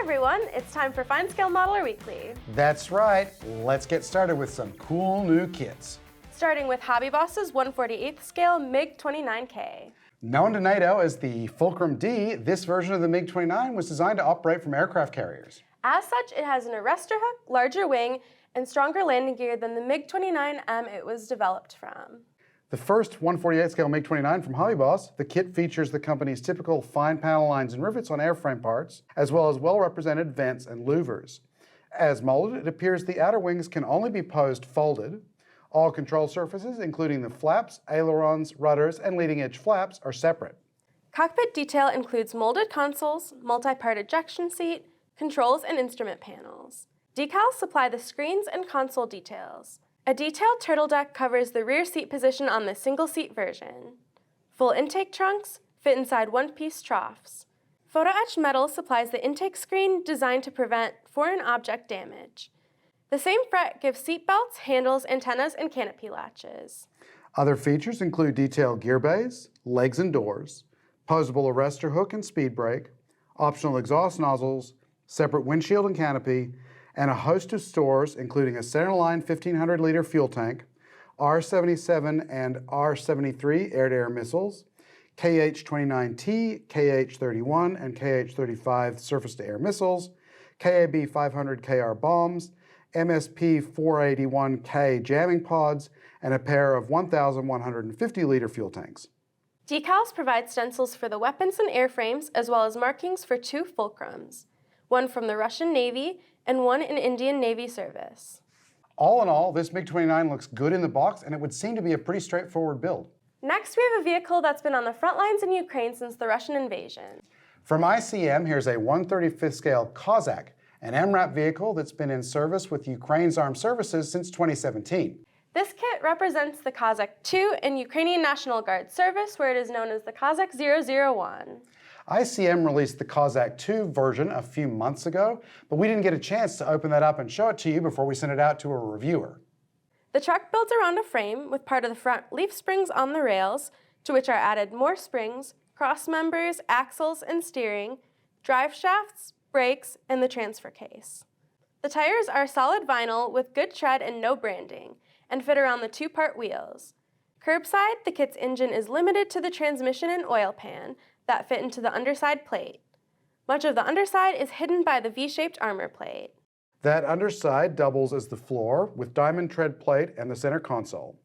everyone, it's time for FineScale Modeler Weekly. That's right, let's get started with some cool new kits. Starting with HobbyBoss's 1/48th scale MiG-29K. Known to NATO as the Fulcrum-D, this version of the MiG-29 was designed to operate from aircraft carriers. As such, it has an arrestor hook, larger wing, and stronger landing gear than the MiG-29M it was developed from. The first 1/48 scale MiG-29 from HobbyBoss, the kit features the company's typical fine panel lines and rivets on airframe parts, as well as well-represented vents and louvers. As molded, it appears the outer wings can only be posed folded. All control surfaces, including the flaps, ailerons, rudders, and leading-edge flaps, are separate. Cockpit detail includes molded consoles, multi-part ejection seat, controls, and instrument panels. Decals supply the screens and console details. A detailed turtle deck covers the rear seat position on the single-seat version. Full intake trunks fit inside one-piece troughs. Photo-etched metal supplies the intake screen designed to prevent foreign object damage. The same fret gives seat belts, handles, antennas, and canopy latches. Other features include detailed gear bays, legs and doors, posable arrestor hook and speed brake, optional exhaust nozzles, separate windshield and canopy, and a host of stores including a centerline 1,500-liter fuel tank, R-77 and R-73 air-to-air missiles, KH-29T, KH-31, and KH-35 surface-to-air missiles, KAB-500KR bombs, MSP-481K jamming pods, and a pair of 1,150-liter fuel tanks. Decals provide stencils for the weapons and airframes, as well as markings for two fulcrums, one from the Russian Navy and one in Indian Navy service. All in all, this MiG-29 looks good in the box, and it would seem to be a pretty straightforward build. Next, we have a vehicle that's been on the front lines in Ukraine since the Russian invasion. From ICM, here's a 1/35th scale Cossack, an MRAP vehicle that's been in service with Ukraine's armed services since 2017. This kit represents the Cossack II in Ukrainian National Guard service, where it is known as the Cossack 001. ICM released the Cossack II version a few months ago, but we didn't get a chance to open that up and show it to you before we sent it out to a reviewer. The truck builds around a frame with part of the front leaf springs on the rails, to which are added more springs, cross members, axles, and steering, drive shafts, brakes, and the transfer case. The tires are solid vinyl with good tread and no branding, and fit around the two-part wheels. Curbside, the kit's engine is limited to the transmission and oil pan that fit into the underside plate. Much of the underside is hidden by the V-shaped armor plate. That underside doubles as the floor with diamond tread plate and the center console.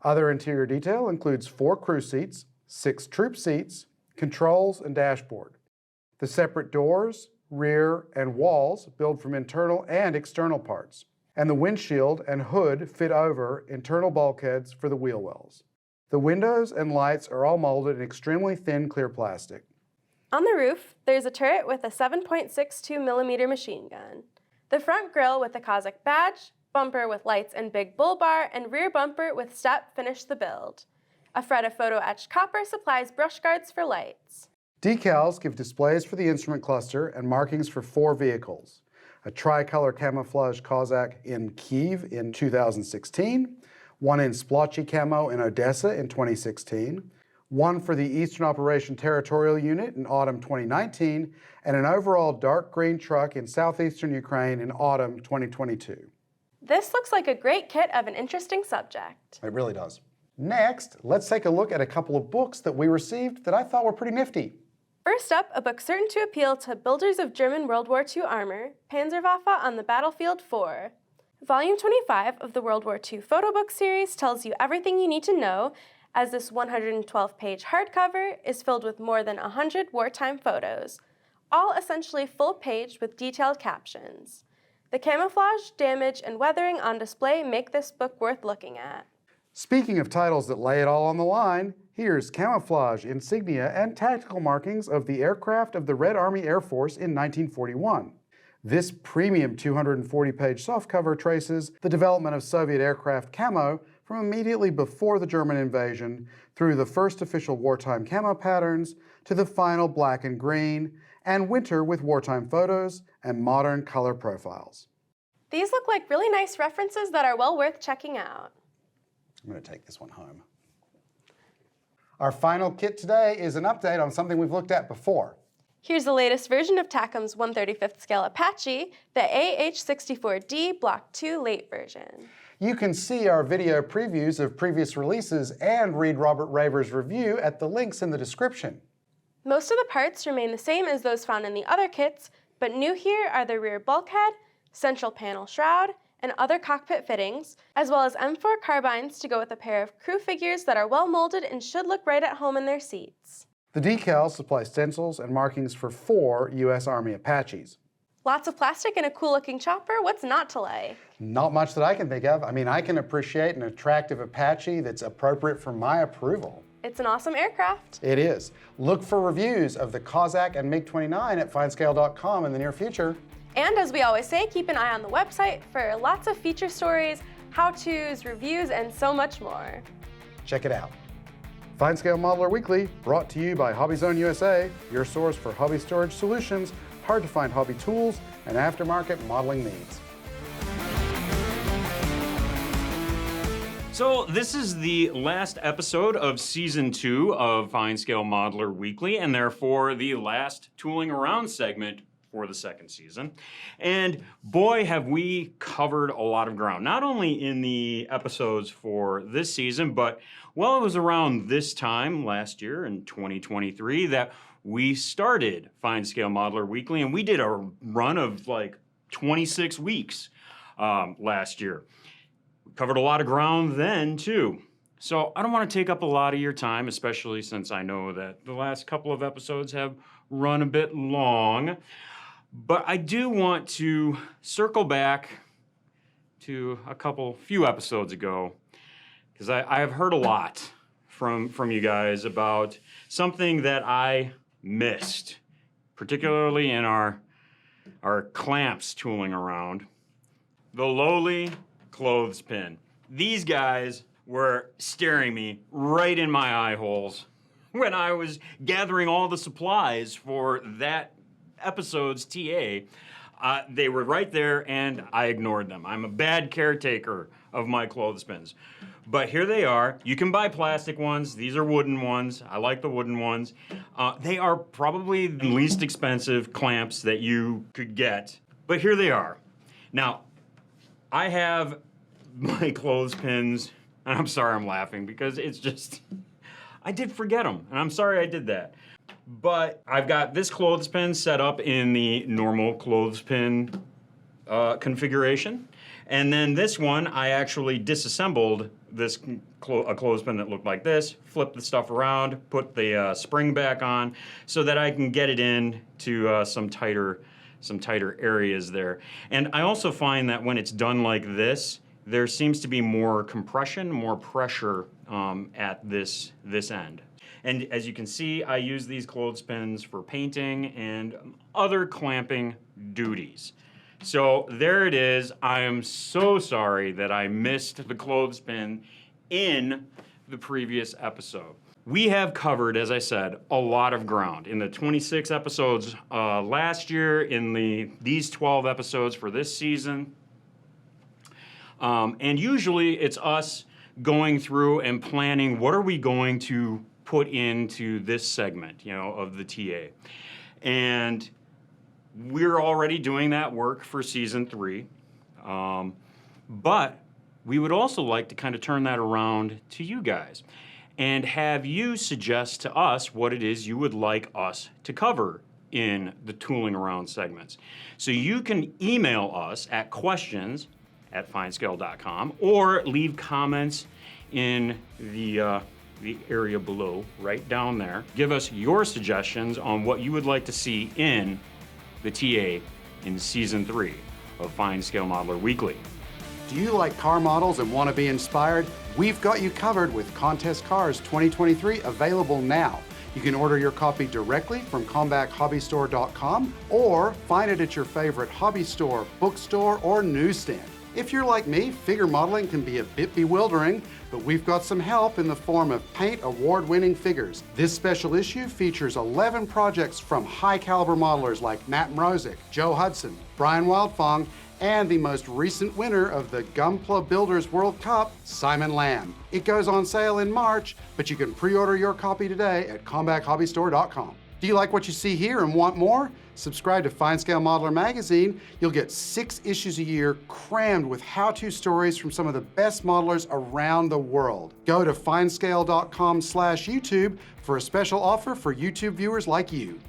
Other interior detail includes 4 crew seats, 6 troop seats, controls, and dashboard. The separate doors, rear, and walls build from internal and external parts, and the windshield and hood fit over internal bulkheads for the wheel wells. The windows and lights are all molded in extremely thin clear plastic. On the roof, there's a turret with a 7.62mm machine gun. The front grille with the Cossack badge, bumper with lights and big bull bar, and rear bumper with step finish the build. A fret of photo-etched copper supplies brush guards for lights. Decals give displays for the instrument cluster and markings for 4 vehicles. A tricolor camouflage Cossack in Kyiv in 2016, one in splotchy camo in Odessa in 2016, one for the Eastern Operation Territorial Unit in autumn 2019, and an overall dark green truck in southeastern Ukraine in autumn 2022. This looks like a great kit of an interesting subject. It really does. Next, let's take a look at a couple of books that we received that I thought were pretty nifty. First up, a book certain to appeal to builders of German World War II armor, Panzerwaffe on the Battlefield 4. Volume 25 of the World War II photo book series tells you everything you need to know, as this 112-page hardcover is filled with more than 100 wartime photos, all essentially full-paged with detailed captions. The camouflage, damage, and weathering on display make this book worth looking at. Speaking of titles that lay it all on the line, here's Camouflage, Insignia, and Tactical Markings of the Aircraft of the Red Army Air Force in 1941. This premium 240-page softcover traces the development of Soviet aircraft camo from immediately before the German invasion through the first official wartime camo patterns to the final black and green, and winter with wartime photos and modern color profiles. These look like really nice references that are well worth checking out. I'm going to take this one home. Our final kit today is an update on something we've looked at before. Here's the latest version of Takom's 1/35th scale Apache, the AH-64D Block II late version. You can see our video previews of previous releases and read Robert Raver's review at the links in the description. Most of the parts remain the same as those found in the other kits, but new here are the rear bulkhead, central panel shroud, and other cockpit fittings, as well as M4 carbines to go with a pair of crew figures that are well molded and should look right at home in their seats. The decals supply stencils and markings for 4 U.S. Army Apaches. Lots of plastic and a cool-looking chopper, what's not to like? Not much that I can think of. I mean, I can appreciate an attractive Apache that's appropriate for my approval. It's an awesome aircraft. It is. Look for reviews of the Cossack and MiG-29 at FineScale.com in the near future. And as we always say, keep an eye on the website for lots of feature stories, how-tos, reviews, and so much more. Check it out. FineScale Modeler Weekly, brought to you by HobbyZone USA, your source for hobby storage solutions, hard-to-find hobby tools, and aftermarket modeling needs. So this is the last episode of Season 2 of FineScale Modeler Weekly, and therefore the last tooling around segment for the second season. And boy, have we covered a lot of ground, not only in the episodes for this season, but well, it was around this time last year in 2023 that we started FineScale Modeler Weekly, and we did a run of like 26 weeks last year. We covered a lot of ground then too. So I don't want to take up a lot of your time, especially since I know that the last couple of episodes have run a bit long. But I do want to circle back to a few episodes ago, because I have heard a lot from you guys about something that I missed, particularly in our clamps tooling around. The lowly clothespin. These guys were staring me right in my eye holes when I was gathering all the supplies for that episode's TA. They were right there and I ignored them. I'm a bad caretaker of my clothespins. But here they are. You can buy plastic ones. These are wooden ones. I like the wooden ones. They are probably the least expensive clamps that you could get. But here they are. Now, I have my clothespins, and I'm sorry I'm laughing because it's just, I did forget them, and I'm sorry I did that. But I've got this clothespin set up in the normal clothespin configuration. And then this one, I actually disassembled this a clothespin that looked like this, flipped the stuff around, put the spring back on so that I can get it in to some tighter areas there. And I also find that when it's done like this, there seems to be more compression, more pressure at this end. And as you can see, I use these clothespins for painting and other clamping duties. So there it is. I am so sorry that I missed the clothespin in the previous episode. We have covered, as I said, a lot of ground in the 26 episodes last year, in these 12 episodes for this season. And usually it's us going through and planning what are we going to put into this segment, of the TA. And we're already doing that work for season 3. But we would also like to kind of turn that around to you guys and have you suggest to us what it is you would like us to cover in the tooling around segments. So you can email us at questions@finescale.com or leave comments in the area below, right down there. Give us your suggestions on what you would like to see in the TA in Season 3 of FineScale Modeler Weekly. Do you like car models and want to be inspired? We've got you covered with Contest Cars 2023 available now. You can order your copy directly from combackhobbystore.com or find it at your favorite hobby store, bookstore, or newsstand. If you're like me, figure modeling can be a bit bewildering, but we've got some help in the form of Paint award-winning figures. This special issue features 11 projects from high-caliber modelers like Matt Mrozik, Joe Hudson, Brian Wildfong, and the most recent winner of the Gunpla Builders World Cup, Simon Lamb. It goes on sale in March, but you can pre-order your copy today at combackhobbystore.com. Do you like what you see here and want more? Subscribe to FineScale Modeler magazine. You'll get 6 issues a year crammed with how-to stories from some of the best modelers around the world. Go to finescale.com/YouTube for a special offer for YouTube viewers like you.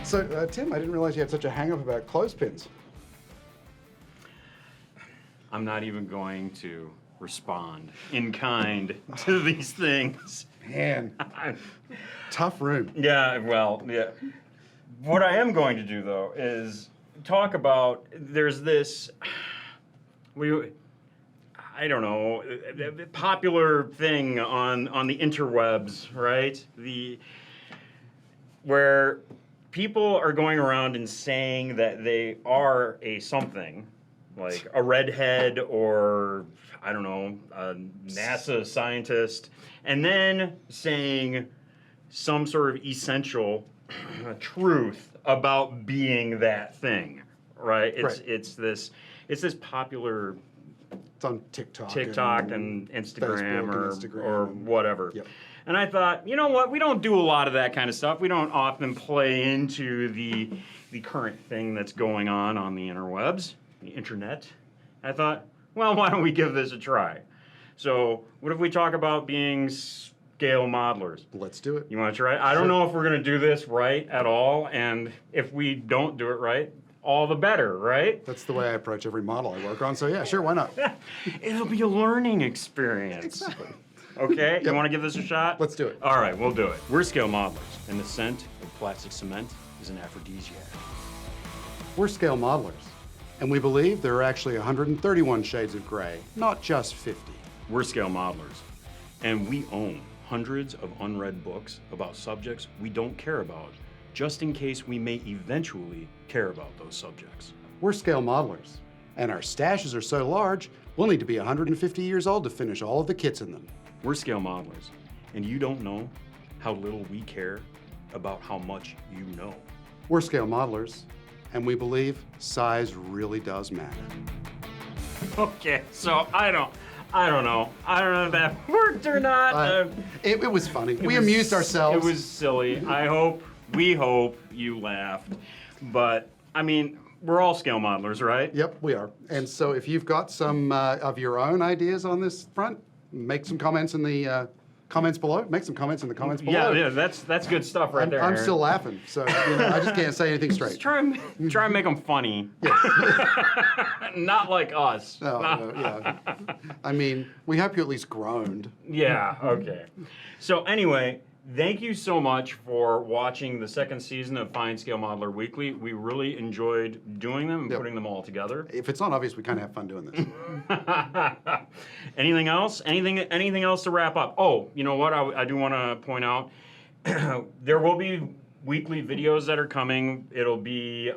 So, Tim, I didn't realize you had such a hang-up about clothespins. I'm not even going to respond in kind to these things. Man, tough room. Yeah, well, yeah. What I am going to do, though, is talk about, there's this, I don't know, popular thing on the interwebs, right? Where people are going around and saying that they are a something, like a redhead or, I don't know, a NASA scientist, and then saying some sort of essential truth about being that thing, right? It's this popular. It's on TikTok and Instagram or and whatever. Yep. And I thought, you know what? We don't do a lot of that kind of stuff. We don't often play into the current thing that's going on the interwebs, the internet. I thought, well, why don't we give this a try? So what if we talk about being scale modelers? Let's do it. You want to try it? I don't know if we're going to do this right at all, and if we don't do it right, all the better, right? That's the way I approach every model I work on, so yeah, sure, why not? It'll be a learning experience. Exactly. Okay, Yep. You want to give this a shot? Let's do it. All right, we'll do it. We're scale modelers, and the scent of plastic cement is an aphrodisiac. We're scale modelers, and we believe there are actually 131 shades of gray, not just 50. We're scale modelers, and we own hundreds of unread books about subjects we don't care about, just in case we may eventually care about those subjects. We're scale modelers, and our stashes are so large, we'll need to be 150 years old to finish all of the kits in them. We're scale modelers, and you don't know how little we care about how much you know. We're scale modelers, and we believe size really does matter. Okay, so I don't know. I don't know if that worked or not. It was funny. We amused ourselves. It was silly. We hope you laughed. But, I mean, we're all scale modelers, right? Yep, we are. And so if you've got some of your own ideas on this front, make some comments in the comments below. Make some comments in the comments below. Yeah, that's good stuff right there. I'm Aaron. still laughing, so I just can't say anything straight. Just try and make them funny. Yes. Not like us. No, yeah. I mean, we hope you at least groaned. Yeah, okay. So anyway, thank you so much for watching the second season of FineScale Modeler Weekly. We really enjoyed doing them and putting them all together. If it's not obvious, we kind of have fun doing this. Anything else? Anything else to wrap up? Oh, you know what? I do want to point out there will be weekly videos that are coming. It'll be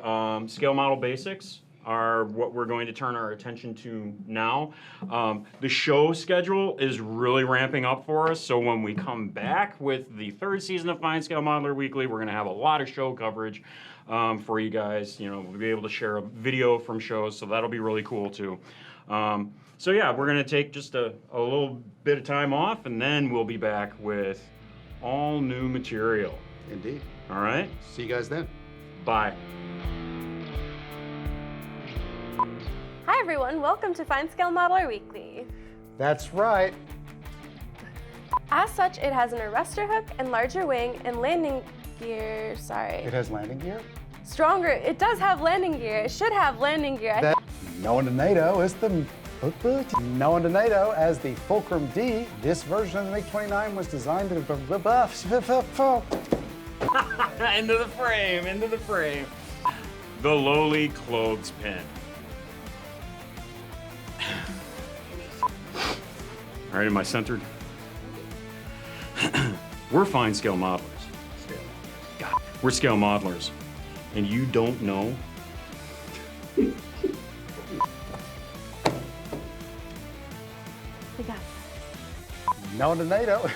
scale model basics are what we're going to turn our attention to now. The show schedule is really ramping up for us, so when we come back with the third season of FineScale Modeler Weekly, we're going to have a lot of show coverage for you guys. You know, we'll be able to share a video from shows, so that'll be really cool too. So yeah, we're going to take just a little bit of time off, and then we'll be back with all new material. Indeed. All right? See you guys then. Bye. Hi everyone, welcome to FineScale Modeler Weekly. That's right. As such, it has an arrestor hook and larger wing and landing gear, It has landing gear? Stronger, it does have landing gear. It should have landing gear. Known to NATO as the Fulcrum-D, this version of the MiG-29 was designed to Into the frame. The lowly clothespin. All right, am I centered? We're FineScale modelers. God, we're scale modelers. And you don't know? We got known to NATO.